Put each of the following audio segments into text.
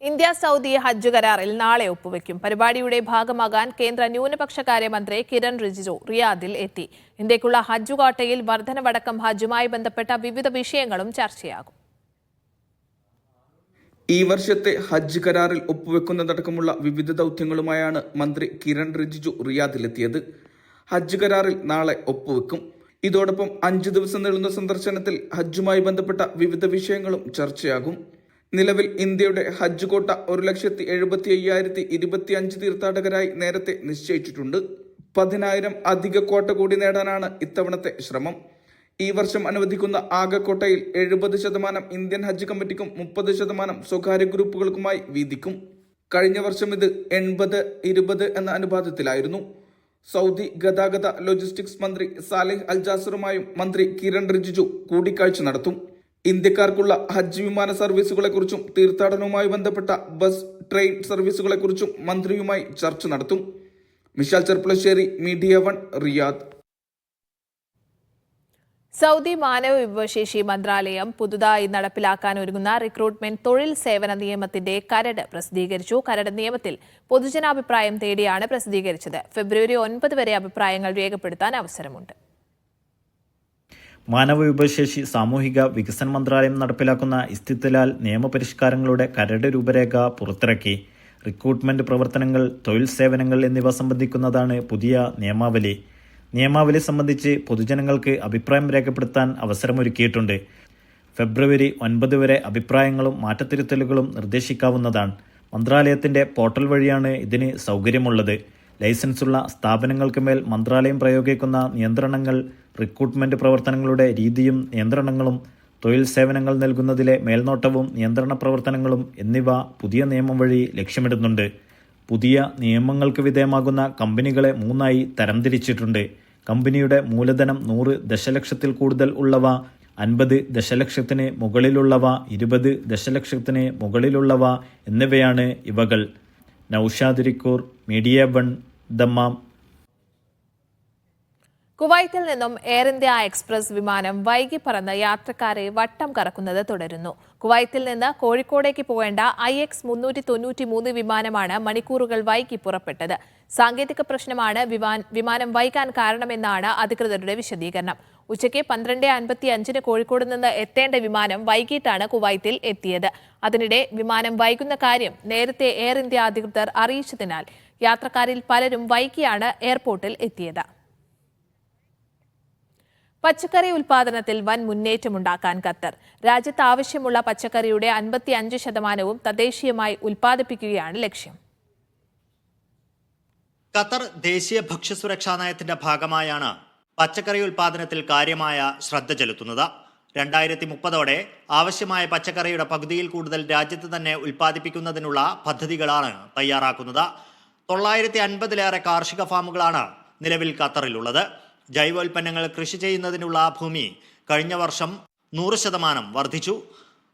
India Saudi ഹജ്ജ് കരാറിൽ നാളെ ഒപ്പുവെക്കും. പരിപാടിയുടെ ഭാഗമാകാൻ കേന്ദ്ര ന്യൂനപക്ഷകാര്യ മന്ത്രി കിരൺ റിജിജു റിയാദിൽ എത്തി. ഇന്ത്യക്കുള്ള ഹജ്ജ് ക്വാട്ടയിൽ വർധനവടക്കം ഹജ്ജുമായി ബന്ധപ്പെട്ട വിവിധ വിഷയങ്ങളും ചർച്ചയാകും. ഈ വർഷത്തെ ഹജ്ജ് കരാറിൽ ഒപ്പുവെക്കുന്നതടക്കമുള്ള വിവിധ ദൗത്യങ്ങളുമായാണ് മന്ത്രി കിരൺ റിജിജു റിയാദിലെത്തിയത്. ഹജ്ജ് കരാറിൽ നാളെ ഒപ്പുവെക്കും. ഇതോടൊപ്പം 5 ദിവസം നീളുന്ന സന്ദർശനത്തിൽ ഹജ്ജുമായി ബന്ധപ്പെട്ട വിവിധ വിഷയങ്ങളും ചർച്ചയാകും. നിലവിൽ ഇന്ത്യയുടെ ഹജ്ജ് കോട്ട 1,75,025 തീർത്ഥാടകരായി നേരത്തെ നിശ്ചയിച്ചിട്ടുണ്ട്. 10,000 അധിക കോട്ട കൂടി നേടാനാണ് ഇത്തവണത്തെ ശ്രമം. ഈ വർഷം അനുവദിക്കുന്ന ആകെ കോട്ടയിൽ 70% ഇന്ത്യൻ ഹജ്ജ് കമ്മിറ്റിക്കും 30% സ്വകാര്യ ഗ്രൂപ്പുകൾക്കുമായി വീതിക്കും. കഴിഞ്ഞ വർഷം ഇത് 80-20 എന്ന അനുപാതത്തിലായിരുന്നു. സൗദി ഗതാഗത ലോജിസ്റ്റിക്സ് മന്ത്രി സാലിഹ് അൽ ജാസറുമായും മന്ത്രി കിരൺ റിജിജു കൂടിക്കാഴ്ച നടത്തും. ഇന്ത്യക്കാർക്കുള്ള ഹജ്ജ് വിമാന സർവീസുകളെക്കുറിച്ചും തീർത്ഥാടനവുമായി ബന്ധപ്പെട്ട ബസ്, ട്രെയിൻ സർവീസുകളെക്കുറിച്ചും മന്ത്രിയുമായി ചർച്ച നടത്തും. Mishal Cherpulassery, media 1, Riyadh. Saudi മാനവ വിഭവശേഷി മന്ത്രാലയം പുതുതായി നടപ്പിലാക്കാൻ ഒരുങ്ങുന്ന റിക്രൂട്ട്മെന്റ് തൊഴിൽ സേവന നിയമത്തിന്റെ കരട് പ്രസിദ്ധീകരിച്ചു. കരട് നിയമത്തിൽ പൊതുജനാഭിപ്രായം തേടിയാണ് പ്രസിദ്ധീകരിച്ചത്. ഫെബ്രുവരി 9 വരെ അഭിപ്രായങ്ങൾ രേഖപ്പെടുത്താൻ അവസരമുണ്ട്. മാനവ വിഭവശേഷി സാമൂഹിക വികസന മന്ത്രാലയം നടപ്പിലാക്കുന്ന ഇസ്തിത്ലാൽ നിയമപരിഷ്കാരങ്ങളുടെ കരട് രൂപരേഖ പുറത്തിറക്കി. റിക്രൂട്ട്മെന്റ് പ്രവർത്തനങ്ങൾ, തൊഴിൽ സേവനങ്ങൾ എന്നിവ സംബന്ധിക്കുന്നതാണ് പുതിയ നിയമാവലി. നിയമാവലി സംബന്ധിച്ച് പൊതുജനങ്ങൾക്ക് അഭിപ്രായം രേഖപ്പെടുത്താൻ അവസരമൊരുക്കിയിട്ടുണ്ട്. ഫെബ്രുവരി 9 വരെ അഭിപ്രായങ്ങളും മാറ്റത്തിരുത്തലുകളും നിർദ്ദേശിക്കാവുന്നതാണ്. മന്ത്രാലയത്തിന്റെ പോർട്ടൽ വഴിയാണ് ഇതിന് സൗകര്യമുള്ളത്. ലൈസൻസുള്ള സ്ഥാപനങ്ങൾക്ക് മേൽ മന്ത്രാലയം പ്രയോഗിക്കുന്ന നിയന്ത്രണങ്ങൾ, റിക്രൂട്ട്മെന്റ് പ്രവർത്തനങ്ങളുടെ രീതിയും നിയന്ത്രണങ്ങളും, തൊഴിൽ സേവനങ്ങൾ നൽകുന്നതിലെ മേൽനോട്ടവും നിയന്ത്രണ പ്രവർത്തനങ്ങളും എന്നിവ പുതിയ നിയമം വഴി ലക്ഷ്യമിടുന്നുണ്ട്. പുതിയ നിയമങ്ങൾക്ക് വിധേയമാകുന്ന കമ്പനികളെ 3ആയി തരംതിരിച്ചിട്ടുണ്ട്. കമ്പനിയുടെ മൂലധനം 100 ദശലക്ഷത്തിൽ കൂടുതൽ ഉള്ളവ, 50 ദശലക്ഷത്തിന് മുകളിലുള്ളവ, 20 ദശലക്ഷത്തിന് മുകളിലുള്ളവ എന്നിവയാണ് ഇവകൾ. Naushad റിക്കൂർ, media 1, Dammam. കുവൈത്തിൽ നിന്നും എയർ ഇന്ത്യ എക്സ്പ്രസ് വിമാനം വൈകി പറന്ന് യാത്രക്കാരെ വട്ടം കറക്കുന്നത് തുടരുന്നു. കുവൈത്തിൽ നിന്ന് കോഴിക്കോടേക്ക് പോകേണ്ട IX-393 വിമാനമാണ് മണിക്കൂറുകൾ വൈകി പുറപ്പെട്ടത്. സാങ്കേതിക പ്രശ്നമാണ് വിമാനം വൈകാൻ കാരണമെന്നാണ് അധികൃതരുടെ വിശദീകരണം. ഉച്ചയ്ക്ക് 12:55 കോഴിക്കോട് നിന്ന് എത്തേണ്ട വിമാനം വൈകിട്ടാണ് കുവൈത്തിൽ എത്തിയത്. അതിനിടെ വിമാനം വൈകുന്ന കാര്യം നേരത്തെ എയർ ഇന്ത്യ അധികൃതർ അറിയിച്ചതിനാൽ യാത്രക്കാരിൽ പലരും വൈകിയാണ് എയർപോർട്ടിൽ എത്തിയത്. പച്ചക്കറി ഉൽപാദനത്തിൽ വൻ മുന്നേറ്റമുണ്ടാക്കാൻ ഖത്തർ. രാജ്യത്ത് ആവശ്യമുള്ള പച്ചക്കറിയുടെ 55% തദ്ദേശീയമായി ഉൽപ്പാദിപ്പിക്കുകയാണ് ലക്ഷ്യം. ഖത്തർ ദേശീയ ഭക്ഷ്യസുരക്ഷാ നയത്തിന്റെ ഭാഗമായാണ് പച്ചക്കറി ഉൽപാദനത്തിൽ കാര്യമായ ശ്രദ്ധ ചെലുത്തുന്നത്. 2030 ആവശ്യമായ പച്ചക്കറിയുടെ പകുതിയിൽ കൂടുതൽ രാജ്യത്ത് തന്നെ ഉൽപ്പാദിപ്പിക്കുന്നതിനുള്ള പദ്ധതികളാണ് തയ്യാറാക്കുന്നത്. 950-ലേറെ കാർഷിക ഫാമുകളാണ് നിലവിൽ ഖത്തറിലുള്ളത്. ജൈവോൽപ്പന്നങ്ങൾ കൃഷി ചെയ്യുന്നതിനുള്ള ഭൂമി കഴിഞ്ഞ വർഷം 100% വർദ്ധിച്ചു.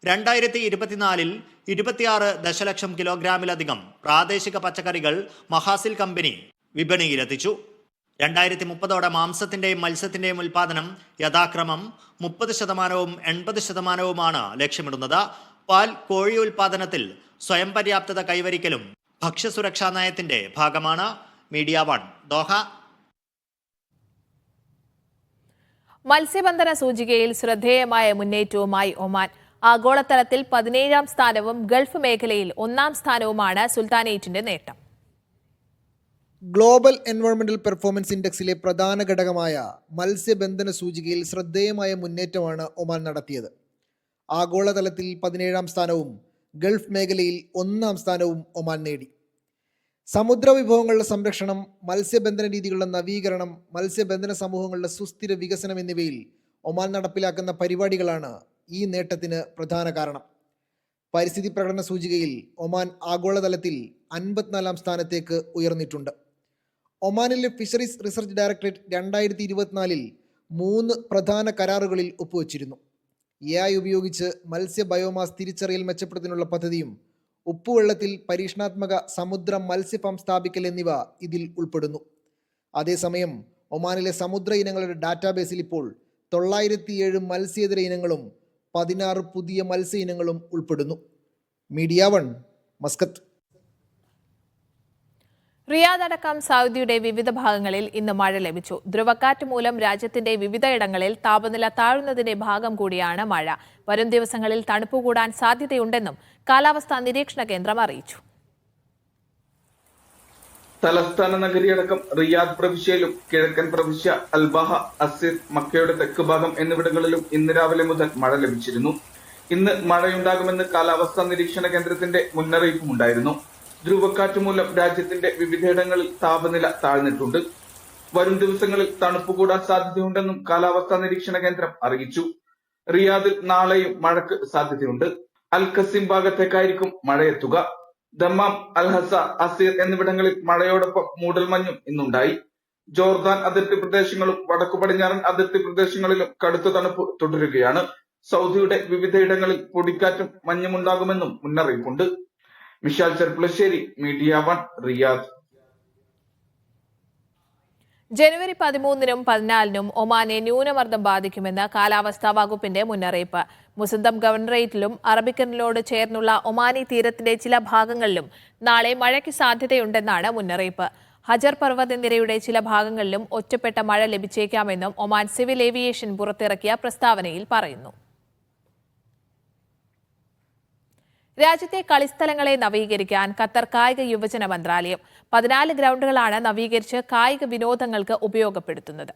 2024 26 ദശലക്ഷം കിലോഗ്രാമിലധികം പ്രാദേശിക പച്ചക്കറികൾ മഹാസിൽ കമ്പനി വിപണിയിലെത്തിച്ചു. 2030 മാംസത്തിന്റെയും മത്സ്യത്തിന്റെയും ഉൽപാദനം യഥാക്രമം 30%-ഉം 80%-ഉമാണ് ലക്ഷ്യമിടുന്നത്. പാൽ, കോഴി ഉൽപാദനത്തിൽ സ്വയം പര്യാപ്തത കൈവരിക്കലും ഭക്ഷ്യസുരക്ഷാ നയത്തിന്റെ ഭാഗമാണ്. Media 1, Doha. മത്സ്യബന്ധന സൂചികയിൽ ശ്രദ്ധേയമായ മുന്നേറ്റവുമായി ഒമാൻ. ആഗോളതലത്തിൽ 17ാം സ്ഥാനവും ഗൾഫ് മേഖലയിൽ 1ാം സ്ഥാനവുമാണ് സുൽത്താനേറ്റിന്റെ നേട്ടം. ഗ്ലോബൽ എൻവയോൺമെന്റൽ പെർഫോമൻസ് ഇൻഡെക്സിലെ പ്രധാന ഘടകമായ മത്സ്യബന്ധന സൂചികയിൽ ശ്രദ്ധേയമായ മുന്നേറ്റമാണ് ഒമാൻ നടത്തിയത്. ആഗോളതലത്തിൽ 17ാം സ്ഥാനവും ഗൾഫ് മേഖലയിൽ 1ാം സ്ഥാനവും ഒമാൻ നേടി. സമുദ്ര വിഭവങ്ങളുടെ സംരക്ഷണം, മത്സ്യബന്ധന രീതികളുടെ നവീകരണം, മത്സ്യബന്ധന സമൂഹങ്ങളുടെ സുസ്ഥിര വികസനം എന്നിവയിൽ ഒമാൻ നടപ്പിലാക്കുന്ന പരിപാടികളാണ് ഈ നേട്ടത്തിന് പ്രധാന കാരണം. പരിസ്ഥിതി പ്രകടന സൂചികയിൽ ഒമാൻ ആഗോളതലത്തിൽ 54ാം സ്ഥാനത്തേക്ക് ഉയർന്നിട്ടുണ്ട്. ഒമാനിലെ ഫിഷറീസ് റിസർച്ച് ഡയറക്ടറേറ്റ് 2024 3 പ്രധാന കരാറുകളിൽ ഒപ്പുവച്ചിരുന്നു. AI ഉപയോഗിച്ച് മത്സ്യ ബയോമാസ് തിരിച്ചറിയൽ മെച്ചപ്പെടുത്തുന്നതിനുള്ള പദ്ധതിയും ഉപ്പുവെള്ളത്തിൽ പരീക്ഷണാത്മക സമുദ്ര മത്സ്യഫാം സ്ഥാപിക്കൽ എന്നിവ ഇതിൽ ഉൾപ്പെടുന്നു. അതേസമയം ഒമാനിലെ സമുദ്ര ഇനങ്ങളുടെ ഡാറ്റാബേസിൽ ഇപ്പോൾ 907 മത്സ്യേതര ഇനങ്ങളും 16 പുതിയ മത്സ്യ ഇനങ്ങളും ഉൾപ്പെടുന്നു. Media 1, Muscat. റിയാദ് അടക്കം സൗദിയുടെ വിവിധ ഭാഗങ്ങളിൽ ഇന്ന് മഴ ലഭിച്ചു. ധ്രുവക്കാറ്റ് മൂലം രാജ്യത്തിന്റെ വിവിധയിടങ്ങളിൽ താപനില താഴുന്നതിന്റെ ഭാഗം കൂടിയാണ് മഴ. വരും ദിവസങ്ങളിൽ തണുപ്പ് കൂടാൻ സാധ്യതയുണ്ടെന്നും കാലാവസ്ഥാ നിരീക്ഷണ കേന്ദ്രം അറിയിച്ചു. തലസ്ഥാന നഗരിയടക്കം റിയാദ് പ്രവിശ്യയിലും കിഴക്കൻ പ്രവിശ്യ അൽബാഹ, അസീർ, മക്കയുടെ തെക്ക് ഭാഗം എന്നിവിടങ്ങളിലും ഇന്ന് രാവിലെ മുതൽ മഴ ലഭിച്ചിരുന്നു. ഇന്ന് മഴയുണ്ടാകുമെന്ന് കാലാവസ്ഥാ നിരീക്ഷണ കേന്ദ്രത്തിന്റെ മുന്നറിയിപ്പുമുണ്ടായിരുന്നു. ധ്രുവക്കാറ്റ് മൂലം രാജ്യത്തിന്റെ വിവിധയിടങ്ങളിൽ താപനില താഴ്ന്നിട്ടുണ്ട്. വരും ദിവസങ്ങളിൽ തണുപ്പ് കൂടാൻ സാധ്യതയുണ്ടെന്നും കാലാവസ്ഥാ നിരീക്ഷണ കേന്ദ്രം അറിയിച്ചു. റിയാദിൽ നാളെയും മഴയ്ക്ക് സാധ്യതയുണ്ട്. അൽ ഖസീം ഭാഗത്തേക്കായിരിക്കും മഴയെത്തുക. ദമ്മാം, അൽഹസ, അസീർ എന്നിവിടങ്ങളിൽ മഴയോടൊപ്പം മൂടൽമഞ്ഞും ഇന്നുണ്ടായി. ജോർദാൻ അതിർത്തി പ്രദേശങ്ങളും വടക്കു പടിഞ്ഞാറൻ അതിർത്തി പ്രദേശങ്ങളിലും കടുത്ത തണുപ്പ് തുടരുകയാണ്. സൗദിയുടെ വിവിധയിടങ്ങളിൽ പൊടിക്കാറ്റും മഞ്ഞുമുണ്ടാകുമെന്നും മുന്നറിയിപ്പുണ്ട്. Mishal Cherpulassery, media 1, Riyadh. ജനുവരി 13-നും 14-നും ഒമാനെ ന്യൂനമർദ്ദം ബാധിക്കുമെന്ന് കാലാവസ്ഥാ വകുപ്പിന്റെ മുന്നറിയിപ്പ്. മുസന്തം ഗവർണറേറ്റിലും അറബിക്കടലിനോട് ചേർന്നുള്ള ഒമാനി തീരത്തിന്റെ ചില ഭാഗങ്ങളിലും നാളെ മഴയ്ക്ക് സാധ്യതയുണ്ടെന്നാണ് മുന്നറിയിപ്പ്. ഹജർ പർവ്വത നിരയുടെ ചില ഭാഗങ്ങളിലും ഒറ്റപ്പെട്ട മഴ ലഭിച്ചേക്കാമെന്നും ഒമാൻ സിവിൽ ഏവിയേഷൻ പുറത്തിറക്കിയ പ്രസ്താവനയിൽ പറയുന്നു. രാജ്യത്തെ കളിസ്ഥലങ്ങളെ നവീകരിക്കാൻ ഖത്തർ കായിക യുവജന മന്ത്രാലയം 14 ഗ്രൗണ്ടുകളാണ് നവീകരിച്ച് കായിക വിനോദങ്ങൾക്ക് ഉപയോഗപ്പെടുത്തുന്നത്.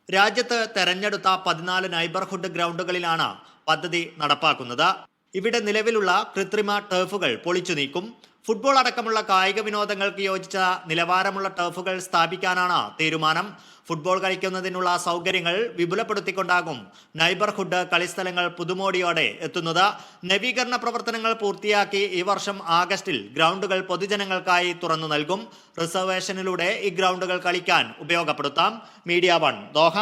രാജ്യത്ത് തെരഞ്ഞെടുത്ത 14 നൈബർഹുഡ് ഗ്രൗണ്ടുകളിലാണ് പദ്ധതി നടപ്പാക്കുന്നത്. ഇവിടെ നിലവിലുള്ള കൃത്രിമ ടർഫുകൾ പൊളിച്ചു നീക്കും. ഫുട്ബോൾ അടക്കമുള്ള കായിക വിനോദങ്ങൾക്ക് യോജിച്ച നിലവാരമുള്ള ടർഫുകൾ സ്ഥാപിക്കാനാണ് തീരുമാനം. ഫുട്ബോൾ കളിക്കുന്നതിനുള്ള സൗകര്യങ്ങൾ വിപുലപ്പെടുത്തിക്കൊണ്ടാകും നൈബർഹുഡ് കളിസ്ഥലങ്ങൾ പുതുമോടിയോടെ എത്തുന്നത്. നവീകരണ പ്രവർത്തനങ്ങൾ പൂർത്തിയാക്കി ഈ വർഷം ആഗസ്റ്റിൽ ഗ്രൗണ്ടുകൾ പൊതുജനങ്ങൾക്കായി തുറന്നു നൽകും. റിസർവേഷനിലൂടെ ഈ ഗ്രൗണ്ടുകൾ കളിക്കാൻ ഉപയോഗപ്പെടുത്താം. Media 1, Doha.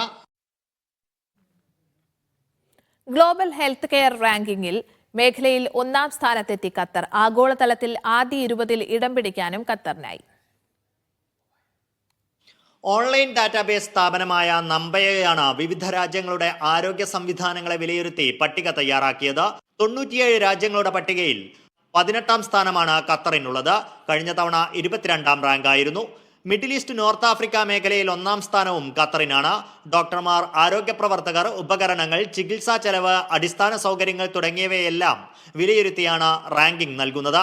Global health care റാങ്കിങ്ങിൽ മേഖലയിൽ 1-ാം സ്ഥാനത്തെത്തി ഖത്തർ. ആഗോളതലത്തിൽ ആദ്യ 20-ൽ ഇടം പിടിക്കാനും ഖത്തറിനായി. ഓൺലൈൻ ഡാറ്റാബേസ് സ്ഥാപനമായ നമ്പയയാണ് വിവിധ രാജ്യങ്ങളുടെ ആരോഗ്യ സംവിധാനങ്ങളെ വിലയിരുത്തി പട്ടിക തയ്യാറാക്കിയത്. 97 രാജ്യങ്ങളുടെ പട്ടികയിൽ 18-ാം സ്ഥാനമാണ് ഖത്തറിനുള്ളത്. കഴിഞ്ഞ തവണ 22-ാം റാങ്കായിരുന്നു. മിഡിൽ ഈസ്റ്റ്, നോർത്ത് ആഫ്രിക്ക മേഖലയിൽ 1-ാം സ്ഥാനവും ഖത്തറിനാണ്. ഡോക്ടർമാർ, ആരോഗ്യ പ്രവർത്തകർ, ഉപകരണങ്ങൾ, ചികിത്സാ ചെലവ്, അടിസ്ഥാന സൗകര്യങ്ങൾ തുടങ്ങിയവയെല്ലാം വിലയിരുത്തിയാണ് റാങ്കിംഗ് നൽകുന്നത്.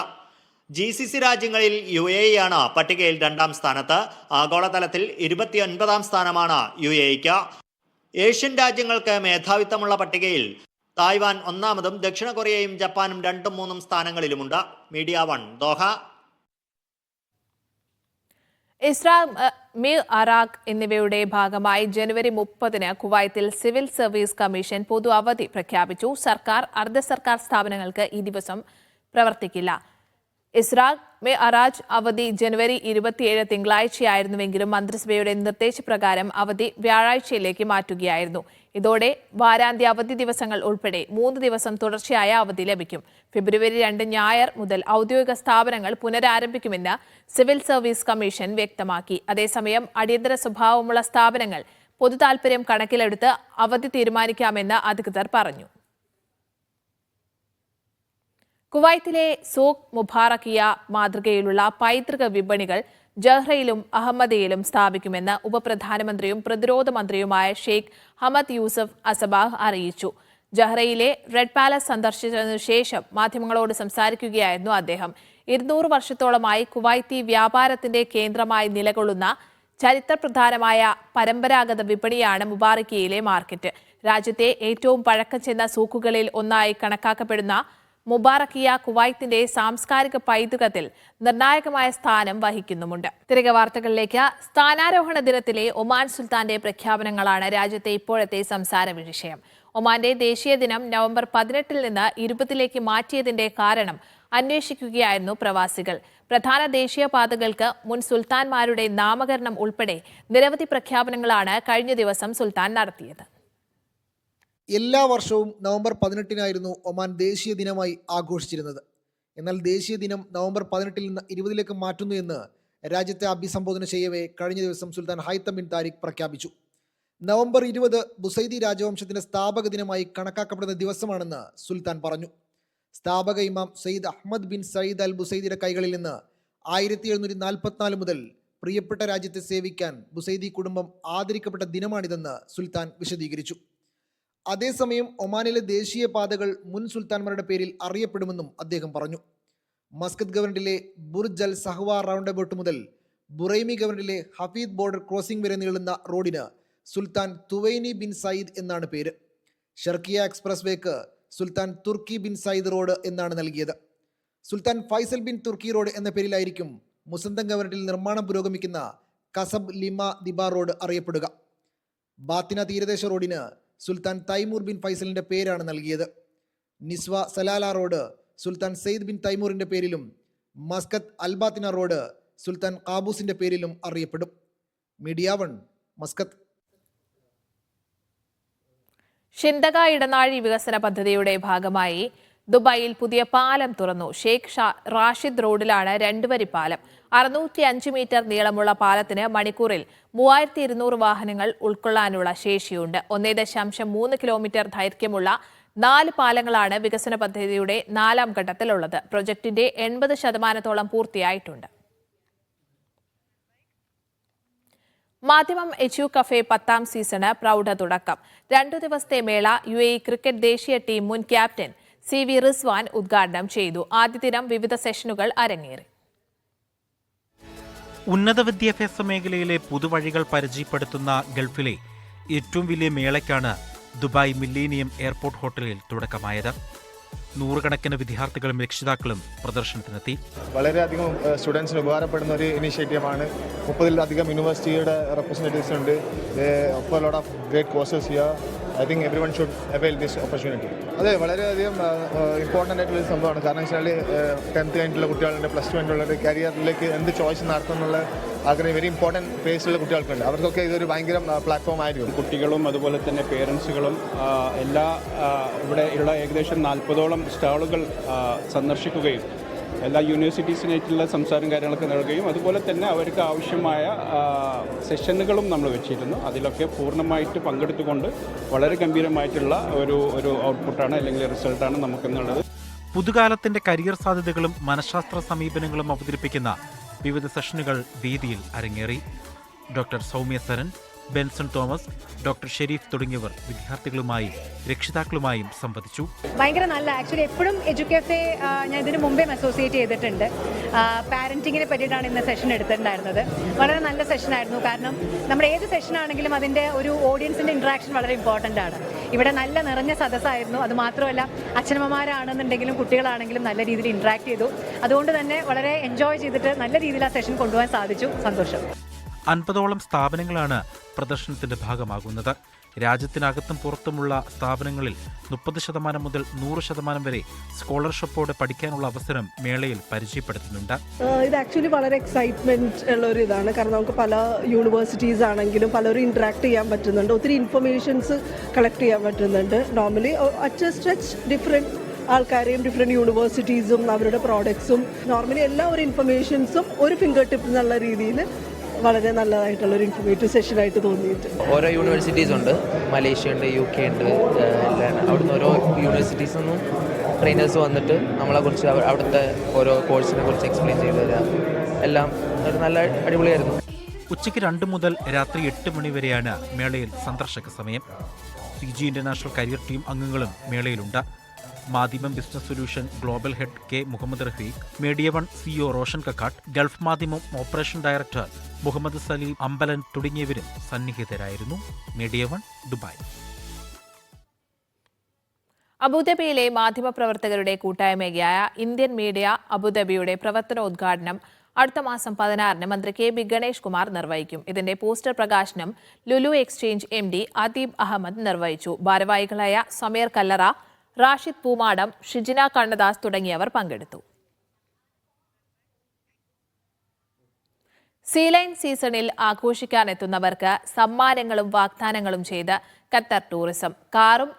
GCC രാജ്യങ്ങളിൽ UAE ആണ് പട്ടികയിൽ 2-ാം സ്ഥാനത്ത്. ആഗോളതലത്തിൽ 29-ാം സ്ഥാനമാണ് UAEക്ക്. ഏഷ്യൻ രാജ്യങ്ങൾക്ക് മേധാവിത്വമുള്ള പട്ടികയിൽ തായ്വാൻ 1-ാമതും ദക്ഷിണ കൊറിയയും ജപ്പാനും 2ഉം 3ഉം സ്ഥാനങ്ങളിലുമുണ്ട്. Media 1, Doha. ഇസ്രാം, മിർ അറാഖ് എന്നിവയുടെ ഭാഗമായി ജനുവരി 30-ന് കുവൈത്തിൽ സിവിൽ സർവീസ് കമ്മീഷൻ പൊതു അവധി പ്രഖ്യാപിച്ചു. സർക്കാർ, അർദ്ധ സർക്കാർ സ്ഥാപനങ്ങൾക്ക് ഈ ദിവസം പ്രവർത്തിക്കില്ല. ഇസ്രാഖ്, മിഅറാജ് അവധി ജനുവരി 27 തിങ്കളാഴ്ചയായിരുന്നുവെങ്കിലും മന്ത്രിസഭയുടെ നിർദ്ദേശപ്രകാരം അവധി വ്യാഴാഴ്ചയിലേക്ക് മാറ്റുകയായിരുന്നു. ഇതോടെ വാരാന്ത്യ അവധി ദിവസങ്ങൾ ഉൾപ്പെടെ 3 ദിവസം തുടർച്ചയായ അവധി ലഭിക്കും. ഫെബ്രുവരി 2 ഞായർ മുതൽ ഔദ്യോഗിക സ്ഥാപനങ്ങൾ പുനരാരംഭിക്കുമെന്ന് സിവിൽ സർവീസ് കമ്മീഷൻ വ്യക്തമാക്കി. അതേസമയം അടിയന്തര സ്വഭാവമുള്ള സ്ഥാപനങ്ങൾ പൊതുതാൽപര്യം കണക്കിലെടുത്ത് അവധി തീരുമാനിക്കാമെന്ന് അധികൃതർ പറഞ്ഞു. കുവൈത്തിലെ സൂഖ് മുബാറക്കിയ മാതൃകയിലുള്ള പൈതൃക വിപണികൾ ജഹ്റയിലും അഹമ്മദിയയിലും സ്ഥാപിക്കുമെന്ന് ഉപപ്രധാനമന്ത്രിയും പ്രതിരോധ മന്ത്രിയുമായ ഷെയ്ഖ് ഹമദ് യൂസഫ് അസബാഹ് അറിയിച്ചു. ജഹ്റയിലെ റെഡ് പാലസ് സന്ദർശിച്ചതിനു ശേഷം മാധ്യമങ്ങളോട് സംസാരിക്കുകയായിരുന്നു അദ്ദേഹം. 200 വർഷത്തോളമായി കുവൈത്തി വ്യാപാരത്തിന്റെ കേന്ദ്രമായി നിലകൊള്ളുന്ന ചരിത്രപ്രധാനമായ പരമ്പരാഗത വിപണിയാണ് മുബാറക്കിയയിലെ മാർക്കറ്റ്. രാജ്യത്തെ ഏറ്റവും പഴക്കം ചെന്ന സൂക്കുകളിൽ ഒന്നായി കണക്കാക്കപ്പെടുന്ന മുബാറക്കിയ കുവൈത്തിന്റെ സാംസ്കാരിക പൈതൃകത്തിൽ നിർണായകമായ സ്ഥാനം വഹിക്കുന്നുമുണ്ട്. തിരികെ വാർത്തകളിലേക്ക്. സ്ഥാനാരോഹണ ദിനത്തിലെ ഒമാൻ സുൽത്താന്റെ പ്രഖ്യാപനങ്ങളാണ് രാജ്യത്തെ ഇപ്പോഴത്തെ സംസാര വിഷയം. ഒമാന്റെ ദേശീയ ദിനം നവംബർ 18-ൽ നിന്ന് 20-ലേക്ക് മാറ്റിയതിന്റെ കാരണം അന്വേഷിക്കുകയായിരുന്നു പ്രവാസികൾ. പ്രധാന ദേശീയപാതകൾക്ക് മുൻ സുൽത്താൻമാരുടെ നാമകരണം ഉൾപ്പെടെ നിരവധി പ്രഖ്യാപനങ്ങളാണ് കഴിഞ്ഞ ദിവസം സുൽത്താൻ നടത്തിയത്. എല്ലാ വർഷവും നവംബർ 18-നായിരുന്നു ഒമാൻ ദേശീയ ദിനമായി ആഘോഷിച്ചിരുന്നത്. എന്നാൽ ദേശീയ ദിനം നവംബർ 18-ൽ നിന്ന് 20-ലേക്ക് മാറ്റുന്നു എന്ന് രാജ്യത്തെ അഭിസംബോധന ചെയ്യവേ കഴിഞ്ഞ ദിവസം സുൽത്താൻ ഹൈത്തം ബിൻ താരിഖ് പ്രഖ്യാപിച്ചു. നവംബർ 20 ബുസൈദി രാജവംശത്തിന്റെ സ്ഥാപക ദിനമായി കണക്കാക്കപ്പെടുന്ന ദിവസമാണെന്ന് സുൽത്താൻ പറഞ്ഞു. സ്ഥാപക ഇമാം സയ്യിദ് അഹമ്മദ് ബിൻ സയ്യിദ് അൽ ബുസൈദിയുടെ കൈകളിൽ നിന്ന് 1744 മുതൽ പ്രിയപ്പെട്ട രാജ്യത്തെ സേവിക്കാൻ ബുസൈദി കുടുംബം ആദരിക്കപ്പെട്ട ദിനമാണിതെന്ന് സുൽത്താൻ വിശദീകരിച്ചു. അതേസമയം ഒമാനിലെ ദേശീയ പാതകൾ മുൻ സുൽത്താൻമാരുടെ പേരിൽ അറിയപ്പെടുമെന്നും അദ്ദേഹം പറഞ്ഞു. മസ്കത്ത് ഗവർണറിലെ Burj Al Sahwa roundabout മുതൽ ബുറൈമി ഗവർണറിലെ ഹഫീദ് ബോർഡർ ക്രോസിംഗ് വരെ നീളുന്ന റോഡിന് സുൽത്താൻ തുവൈനി ബിൻ സയ്യിദ് എന്നാണ് പേര്. ഷർക്കിയ എക്സ്പ്രസ് വേക്ക് Sultan Turki bin Sayyid road എന്നാണ് നൽകിയത്. Sultan Faisal bin Turki road എന്ന പേരിലായിരിക്കും മുസന്തം ഗവർണറിൽ നിർമ്മാണം പുരോഗമിക്കുന്ന കസബ് ലിമ ദിബ റോഡ് അറിയപ്പെടുക. ബാത്തിന തീരദേശ റോഡിന് സുൽത്താൻ തൈമൂർ ബിൻ ഫൈസലിൻ്റെ പേരാണ് നൽകിയത്. നിസ്വ സലാല റോഡ് സുൽത്താൻ സെയ്ദ് ബിൻ തൈമൂറിൻ്റെ പേരിലും മസ്കത്ത് അൽബാത്തിന റോഡ് സുൽത്താൻ കാബൂസിൻ്റെ പേരിലും അറിയപ്പെടും. Media 1 Muscat. ഷിൻഡഗ ഇടനാഴി വികസന പദ്ധതിയുടെ ഭാഗമായി ദുബായിൽ പുതിയ പാലം തുറന്നു. ഷെയ്ഖ് റാഷിദ് റോഡിലാണ് 2 വരി പാലം. 605 മീറ്റർ നീളമുള്ള പാലത്തിന് മണിക്കൂറിൽ 3200 വാഹനങ്ങൾ ഉൾക്കൊള്ളാനുള്ള ശേഷിയുണ്ട്. 1.3 കിലോമീറ്റർ ദൈർഘ്യമുള്ള 4 പാലങ്ങളാണ് വികസന പദ്ധതിയുടെ 4ാം ഘട്ടത്തിലുള്ളത്. പ്രൊജക്ടിന്റെ 80% പൂർത്തിയായിട്ടുണ്ട്. മാധ്യമം എച്യു കഫേ 10ാം സീസണ് പ്രൗഢ തുടക്കം. 2 ദിവസത്തെ മേള UAE ക്രിക്കറ്റ് ദേശീയ ടീം മുൻ ക്യാപ്റ്റൻ CV റിസ്വാൻ ഉദ്ഘാടനം ചെയ്തു. ആദ്യ ദിനം വിവിധ സെഷനുകൾ അരങ്ങേറി. ഉന്നത വിദ്യാഭ്യാസ മേഖലയിലെ പുതുവഴികൾ പരിചയപ്പെടുത്തുന്ന ഗൾഫിലെ ഏറ്റവും വലിയ മേളയ്ക്കാണ് ദുബായ് മില്ലേനിയം എയർപോർട്ട് ഹോട്ടലിൽ തുടക്കമായത്. 100 കണക്കിന് വിദ്യാർത്ഥികളും രക്ഷിതാക്കളും പ്രദർശനത്തിനെത്തി. വളരെയധികം സ്റ്റുഡൻസിന് ഉപകാരപ്പെടുന്ന ഒരു ഇനീഷ്യേറ്റീവാണ്. 30-ലധികം യൂണിവേഴ്സിറ്റിയുടെ റെപ്രസെൻറ്റേറ്റീവ്സ് ഉണ്ട്. Offer lot of great courses here. I think every one should avail this opportunity. അതെ, വളരെയധികം ഇമ്പോർട്ടൻ്റ് ആയിട്ടുള്ള ഒരു സംഭവമാണ്. കാരണം വെച്ചാൽ 10th കഴിഞ്ഞിട്ടുള്ള കുട്ടികളുണ്ട്, +2 കഴിഞ്ഞിട്ടുള്ള കരിയറിലേക്ക് എന്ത് ചോയ്സ് നടത്തുന്നുള്ള ആഗ്രഹം വെരി ഇമ്പോർട്ടൻറ്റ് ഫേസിലുള്ള കുട്ടികൾക്കുണ്ട്. അവർക്കൊക്കെ ഇതൊരു ഭയങ്കര പ്ലാറ്റ്ഫോം ആയിരിക്കും. കുട്ടികളും അതുപോലെ തന്നെ പേരൻസുകളും എല്ലാ ഇവിടെ ഉള്ള ഏകദേശം 40ഓളം സ്റ്റാളുകൾ സന്ദർശിക്കുകയും എല്ലാ യൂണിവേഴ്സിറ്റീസിനായിട്ടുള്ള സംസാരം കാര്യങ്ങളൊക്കെ നൽകുകയും അതുപോലെ തന്നെ അവർക്ക് ആവശ്യമായ സെഷനുകളും നമ്മൾ വെച്ചിരുന്നു. അതിലൊക്കെ പൂർണ്ണമായിട്ട് പങ്കെടുത്തുകൊണ്ട് വളരെ ഗംഭീരമായിട്ടുള്ള ഒരു ഔട്ട്പുട്ടാണ് അല്ലെങ്കിൽ റിസൾട്ടാണ് നമുക്കെന്നുള്ളത്. പുതുകാലത്തിന്റെ കരിയർ സാധ്യതകളും മനഃശാസ്ത്ര സമീപനങ്ങളും അവതരിപ്പിക്കുന്ന വിവിധ സെഷനുകൾ വേദിയിൽ അരങ്ങേറി. Doctor Soumya Saran, Benson Thomas, doctor Sherif തുടങ്ങിയവർ വിദ്യാർത്ഥികളുമായും രക്ഷിതാക്കളുമായും സംവദിച്ചു. ഭയങ്കര നല്ല, ആക്ച്വലി എപ്പോഴും എഡ്യൂക്കേഫെ ഞാൻ ഇതിന് മുമ്പേ അസോസിയേറ്റ് ചെയ്തിട്ടുണ്ട്. പാരൻറ്റിങ്ങിനെ പറ്റിയിട്ടാണ് ഇന്ന് സെഷൻ എടുത്തിട്ടുണ്ടായിരുന്നത്. വളരെ നല്ല സെഷനായിരുന്നു. കാരണം നമ്മുടെ ഏത് സെഷനാണെങ്കിലും അതിൻ്റെ ഒരു ഓഡിയൻസിൻ്റെ ഇൻട്രാക്ഷൻ വളരെ ഇമ്പോർട്ടൻ്റ് ആണ്. ഇവിടെ നല്ല നിറഞ്ഞ സദസ്സായിരുന്നു. അതുമാത്രമല്ല അച്ഛനമ്മമാരാണെന്നുണ്ടെങ്കിലും കുട്ടികളാണെങ്കിലും നല്ല രീതിയിൽ ഇൻട്രാക്ട് ചെയ്തു. അതുകൊണ്ട് തന്നെ വളരെ എൻജോയ് ചെയ്തിട്ട് നല്ല രീതിയിൽ ആ സെഷൻ കൊണ്ടുപോകാൻ സാധിച്ചു. സന്തോഷം. 50ഓളം സ്ഥാപനങ്ങളാണ് പ്രദർശനത്തിന്റെ ഭാഗമാകുന്നത്. രാജ്യത്തിനകത്തും പുറത്തുമുള്ള സ്ഥാപനങ്ങളിൽ 30% മുതൽ 100% വരെ സ്കോളർഷിപ്പോടെ പഠിക്കാനുള്ള അവസരം മേളയിൽ പരിചയപ്പെടുത്തുന്നുണ്ട്. ഇത് ആക്ച്വലി വളരെ എക്സൈറ്റ്മെന്റ് ഉള്ള ഒരു ഇതാണ്. കാരണം നമുക്ക് പല യൂണിവേഴ്സിറ്റീസ് ആണെങ്കിലും പലരും ഇന്ററാക്ട് ചെയ്യാൻ പറ്റുന്നുണ്ട്. ഒത്തിരി ഇൻഫർമേഷൻസ് കളക്ട് ചെയ്യാൻ പറ്റുന്നുണ്ട്. Normally at A stretch different ആൾക്കാരെയും ഡിഫറെൻറ്റ് യൂണിവേഴ്സിറ്റീസും അവരുടെ പ്രോഡക്ട്സും നോർമലി എല്ലാ ഒരു ഇൻഫർമേഷൻസും ഒരു ഫിംഗർ ടിപ്പ് എന്നുള്ള രീതിയിൽ വളരെ നല്ലതായിട്ടുള്ളൊരു ഇൻഫോർമേറ്റീവ് സെഷനായിട്ട് തോന്നിയിട്ടുണ്ട്. ഓരോ യൂണിവേഴ്സിറ്റീസ് ഉണ്ട്, മലേഷ്യ ഉണ്ട്, UK ഉണ്ട്, എല്ലാം. അവിടുന്ന് ഓരോ യൂണിവേഴ്സിറ്റീസിൽ നിന്നും ട്രെയിനേഴ്സ് വന്നിട്ട് നമ്മളെക്കുറിച്ച് അവിടുത്തെ ഓരോ കോഴ്സിനെ കുറിച്ച് എക്സ്പ്ലെയിൻ ചെയ്തു തരാം. എല്ലാം ഒരു നല്ല അടിപൊളിയായിരുന്നു. ഉച്ചയ്ക്ക് 2 മുതൽ രാത്രി 8 മണി വരെയാണ് മേളയിൽ സന്ദർശക സമയം. CG ഇന്റർനാഷണൽ കരിയർ ടീം അംഗങ്ങളും മേളയിലുണ്ട്. Madhyamam business solution global head K Muhammad Rafeeq, media 1 CEO Roshan Kakkat, Gulf Madhyamam operation director Muhammad Saleem Ambalan തുടങ്ങിയവരും സന്നിഹിതരായിരുന്നു. Media 1 Dubai. അബുദാബിയിലെ മാധ്യമപ്രവർത്തകരുടെ കൂട്ടായ്മയായ ഇന്ത്യൻ മീഡിയ അബുദാബിയുടെ പ്രവർത്തനോദ്ഘാടനം അടുത്ത മാസം 16-ന് മന്ത്രി KB ഗണേഷ് കുമാർ നിർവഹിക്കും. ഇതിന്റെ പോസ്റ്റർ പ്രകാശനം ലുലു എക്സ്ചേഞ്ച് MD അദീബ് അഹമ്മദ് നിർവഹിച്ചു. ഭാരവാഹികളായ സമീർ കല്ലറ, റാഷിദ് പൂമാടം, ഷിജിന കണ്ണദാസ് തുടങ്ങിയവർ പങ്കെടുത്തു. സീലൈൻ സീസണിൽ ആഘോഷിക്കാനെത്തുന്നവർക്ക് സമ്മാനങ്ങളും വാഗ്ദാനങ്ങളും ചെയ്ത് ഖത്തർ ടൂറിസം. കാറും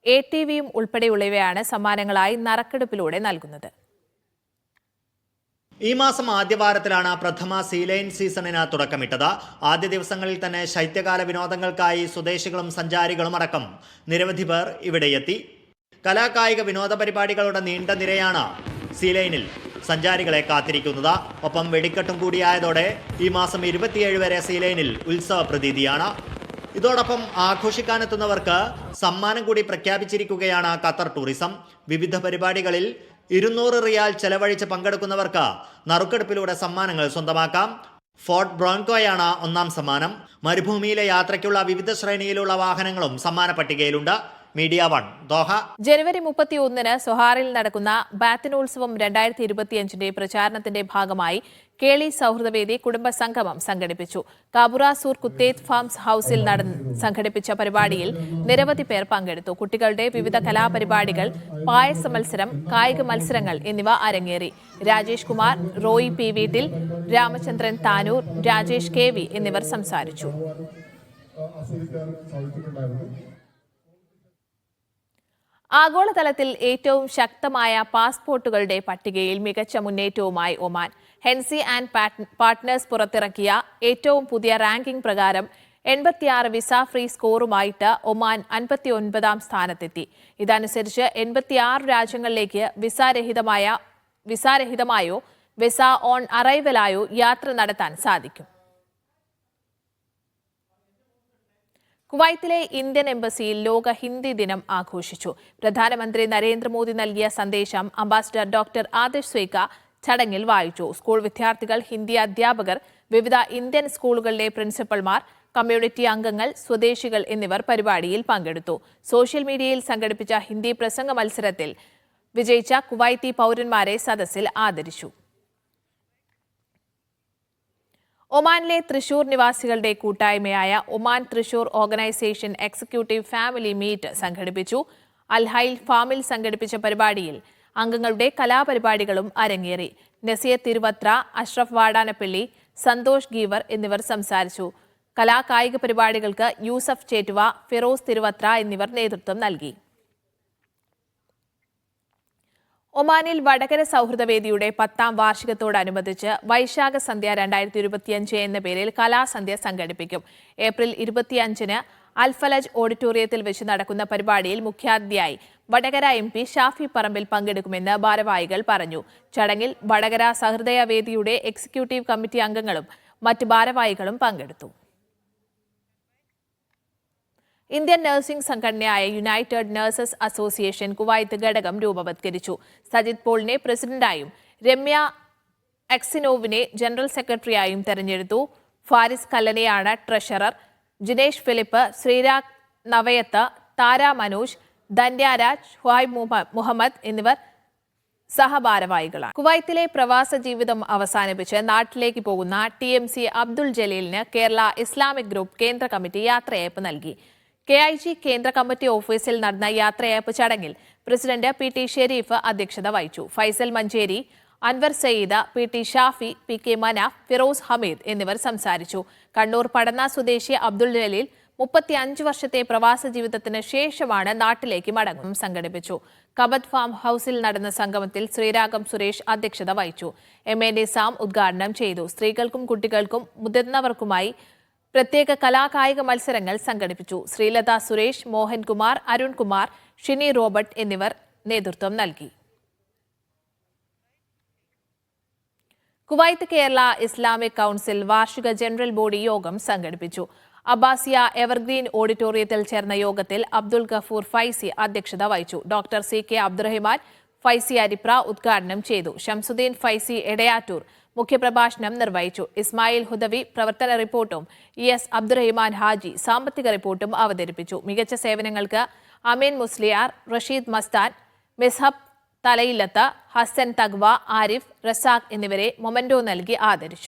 ATVയും ഉൾപ്പെടെയുള്ളവയാണ് സമ്മാനങ്ങളായി നറുക്കെടുപ്പിലൂടെ നൽകുന്നത്. ഈ മാസം ആദ്യവാരത്തിലാണ് പ്രഥമ സീലൈൻ സീസണിന് തുടക്കമിട്ടത്. ആദ്യ ദിവസങ്ങളിൽ തന്നെ ശൈത്യകാല വിനോദങ്ങൾക്കായി സ്വദേശികളും സഞ്ചാരികളും അടക്കം നിരവധി പേർ ഇവിടെയെത്തി. കലാകായിക വിനോദ പരിപാടികളുടെ നീണ്ട നിരയാണ് സീലൈനിൽ സഞ്ചാരികളെ കാത്തിരിക്കുന്നത്. ഒപ്പം വെടിക്കെട്ടും കൂടിയായതോടെ ഈ മാസം 27 വരെ സീലൈനിൽ ഉത്സവ പ്രതീതിയാണ്. ഇതോടൊപ്പം ആഘോഷിക്കാനെത്തുന്നവർക്ക് സമ്മാനം കൂടി പ്രഖ്യാപിച്ചിരിക്കുകയാണ് ഖത്തർ ടൂറിസം. വിവിധ പരിപാടികളിൽ 200 റിയാൽ ചെലവഴിച്ച് പങ്കെടുക്കുന്നവർക്ക് നറുക്കെടുപ്പിലൂടെ സമ്മാനങ്ങൾ സ്വന്തമാക്കാം. ഫോർട്ട് ബ്രോൺകോയാണ് ഒന്നാം സമ്മാനം. മരുഭൂമിയിലെ യാത്രയ്ക്കുള്ള വിവിധ ശ്രേണിയിലുള്ള വാഹനങ്ങളും സമ്മാന പട്ടികയിലുണ്ട്. Media 1 Doha. ജനുവരി 31 സൊഹാറിൽ നടക്കുന്ന ബാത്തിനോത്സവം 2025 പ്രചാരണത്തിന്റെ ഭാഗമായി കേളി സൗഹൃദവേദി കുടുംബ സംഗമം സംഘടിപ്പിച്ചു. കാബുറാസൂർ കുത്തേത്ത് ഫാംസ് ഹൌസിൽ സംഘടിപ്പിച്ച പരിപാടിയിൽ നിരവധി പേർ പങ്കെടുത്തു. കുട്ടികളുടെ വിവിധ കലാപരിപാടികൾ, പായസ മത്സരം, കായിക മത്സരങ്ങൾ എന്നിവ അരങ്ങേറി. രാജേഷ് കുമാർ, റോയി പി വീട്ടിൽ, രാമചന്ദ്രൻ താനൂർ, രാജേഷ് കെ വി എന്നിവർ സംസാരിച്ചു. ആഗോളതലത്തിൽ ഏറ്റവും ശക്തമായ പാസ്പോർട്ടുകളുടെ പട്ടികയിൽ മികച്ച മുന്നേറ്റവുമായി ഒമാൻ. ഹെൻസി ആൻഡ് പാർട്ട്നേഴ്സ് പുറത്തിറക്കിയ ഏറ്റവും പുതിയ റാങ്കിംഗ് പ്രകാരം 86 വിസ ഫ്രീ സ്കോറുമായിട്ട് ഒമാൻ 59ാം സ്ഥാനത്തെത്തി. ഇതനുസരിച്ച് 86 രാജ്യങ്ങളിലേക്ക് വിസാരഹിതമായോ വിസ ഓൺ അറൈവലായോ യാത്ര നടത്താൻ സാധിക്കും. കുവൈത്തിലെ ഇന്ത്യൻ എംബസിയിൽ ലോക ഹിന്ദി ദിനം ആഘോഷിച്ചു. പ്രധാനമന്ത്രി നരേന്ദ്രമോദി നൽകിയ സന്ദേശം അംബാസിഡർ ഡോക്ടർ ആദിഷ് സ്വേക ചടങ്ങിൽ വായിച്ചു. സ്കൂൾ വിദ്യാർത്ഥികൾ, ഹിന്ദി അധ്യാപകർ, വിവിധ ഇന്ത്യൻ സ്കൂളുകളിലെ പ്രിൻസിപ്പൽമാർ, കമ്മ്യൂണിറ്റി അംഗങ്ങൾ, സ്വദേശികൾ എന്നിവർ പരിപാടിയിൽ പങ്കെടുത്തു. സോഷ്യൽ മീഡിയയിൽ സംഘടിപ്പിച്ച ഹിന്ദി പ്രസംഗ മത്സരത്തിൽ വിജയിച്ച കുവൈത്തി പൗരന്മാരെ സദസ്സിൽ ആദരിച്ചു. ഒമാനിലെ തൃശൂർ നിവാസികളുടെ കൂട്ടായ്മയായ Oman Thrissur organisation executive family meet സംഘടിപ്പിച്ചു. അൽഹൈൽ ഫാമിൽ സംഘടിപ്പിച്ച പരിപാടിയിൽ അംഗങ്ങളുടെ കലാപരിപാടികളും അരങ്ങേറി. നസിയ തിരുവത്ര, അഷ്റഫ് വാടാനപ്പള്ളി, സന്തോഷ് ഗീവർ എന്നിവർ സംസാരിച്ചു. കലാകായിക പരിപാടികൾക്ക് യൂസഫ് ചേറ്റുവ, ഫിറോസ് തിരുവത്ര എന്നിവർ നേതൃത്വം നൽകി. ഒമാനിൽ വടകര സൗഹൃദവേദിയുടെ 10ാം വാർഷികത്തോടനുബന്ധിച്ച് വൈശാഖ സന്ധ്യ 2025 എന്ന പേരിൽ കലാസന്ധ്യ സംഘടിപ്പിക്കും. ഏപ്രിൽ 25 അൽഫലജ് ഓഡിറ്റോറിയത്തിൽ വെച്ച് നടക്കുന്ന പരിപാടിയിൽ മുഖ്യാതിഥിയായി വടകര MP ഷാഫി പറമ്പിൽ പങ്കെടുക്കുമെന്ന് ഭാരവാഹികൾ പറഞ്ഞു. ചടങ്ങിൽ വടകര സഹൃദയവേദിയുടെ എക്സിക്യൂട്ടീവ് കമ്മിറ്റി അംഗങ്ങളും മറ്റ് ഭാരവാഹികളും പങ്കെടുത്തു. ഇന്ത്യൻ നഴ്സിംഗ് സംഘടനയായ യുണൈറ്റഡ് നഴ്സസ് അസോസിയേഷൻ കുവൈത്ത് ഘടകം രൂപവത്കരിച്ചു. സജിത് പോളിനെ പ്രസിഡന്റായും രമ്യ എക്സിനോവിനെ ജനറൽ സെക്രട്ടറിയായും തെരഞ്ഞെടുത്തു. ഫാരിസ് കല്ലനെയാണ് ട്രഷറർ. ജിനേഷ് ഫിലിപ്പ്, ശ്രീരാഗ് നവയത്ത്, താര മനോജ്, ധന്യാരാജ്, ഷുഹൈബ് മുഹമ്മദ് എന്നിവർ സഹഭാരവാഹികളാണ്. കുവൈത്തിലെ പ്രവാസ ജീവിതം അവസാനിപ്പിച്ച് നാട്ടിലേക്ക് പോകുന്ന TMC അബ്ദുൾ ജലീലിന് കേരള ഇസ്ലാമിക് ഗ്രൂപ്പ് കേന്ദ്ര കമ്മിറ്റി യാത്രയയപ്പ് നൽകി. KIG കേന്ദ്ര കമ്മിറ്റി ഓഫീസിൽ നടന്ന യാത്രയയപ്പ് ചടങ്ങിൽ പ്രസിഡന്റ് PT ഷെരീഫ് അധ്യക്ഷത വഹിച്ചു. ഫൈസൽ മഞ്ചേരി, അൻവർ സയ്യിദ്, PT ഷാഫി, PK മനാഫ്, ഫിറോസ് ഹമീദ് എന്നിവർ സംസാരിച്ചു. കണ്ണൂർ പടന്ന സ്വദേശി അബ്ദുൾ ജലീൽ 35 വർഷത്തെ പ്രവാസ ജീവിതത്തിന് ശേഷമാണ് നാട്ടിലേക്ക് മടങ്ങും സംഘടിപ്പിച്ചു. കബദ് ഫാം ഹൌസിൽ നടന്ന സംഗമത്തിൽ ശ്രീരാഗം സുരേഷ് അധ്യക്ഷത വഹിച്ചു. MA നിസാം ഉദ്ഘാടനം ചെയ്തു. സ്ത്രീകൾക്കും കുട്ടികൾക്കും മുതിർന്നവർക്കുമായി പ്രത്യേക കലാകായിക മത്സരങ്ങൾ സംഘടിപ്പിച്ചു. ശ്രീലത സുരേഷ്, മോഹൻകുമാർ, അരുൺകുമാർ, ഷിനി റോബർട്ട് എന്നിവർ നേതൃത്വം നൽകി. കുവൈത്ത് കേരള ഇസ്ലാമിക് കൗൺസിൽ വാർഷിക ജനറൽ ബോഡി യോഗം സംഘടിപ്പിച്ചു. അബ്ബാസിയ എവർഗ്രീൻ ഓഡിറ്റോറിയത്തിൽ ചേർന്ന യോഗത്തിൽ അബ്ദുൾ ഗഫൂർ ഫൈസി അധ്യക്ഷത വഹിച്ചു. ഡോക്ടർ CK അബ്ദുറഹിമാൻ ഫൈസി അരിപ്ര ഉദ്ഘാടനം ചെയ്തു. ഷംസുദ്ദീൻ ഫൈസി എടയാറ്റൂർ മുഖ്യപ്രഭാഷണം നിർവഹിച്ചു. ഇസ്മായിൽ ഹുദവി പ്രവർത്തന റിപ്പോർട്ടും ES അബ്ദുറഹിമാൻ ഹാജി സാമ്പത്തിക റിപ്പോർട്ടും അവതരിപ്പിച്ചു. മികച്ച സേവനങ്ങൾക്ക് അമീൻ മുസ്ലിയാർ, റഷീദ് മസ്താൻ, മിസ്ഹബ് തലയില്ലത്ത്, ഹസൻ തഗ്വ, ആരിഫ്, റസാഖ് എന്നിവരെ മൊമന്റോ നൽകി ആദരിച്ചു.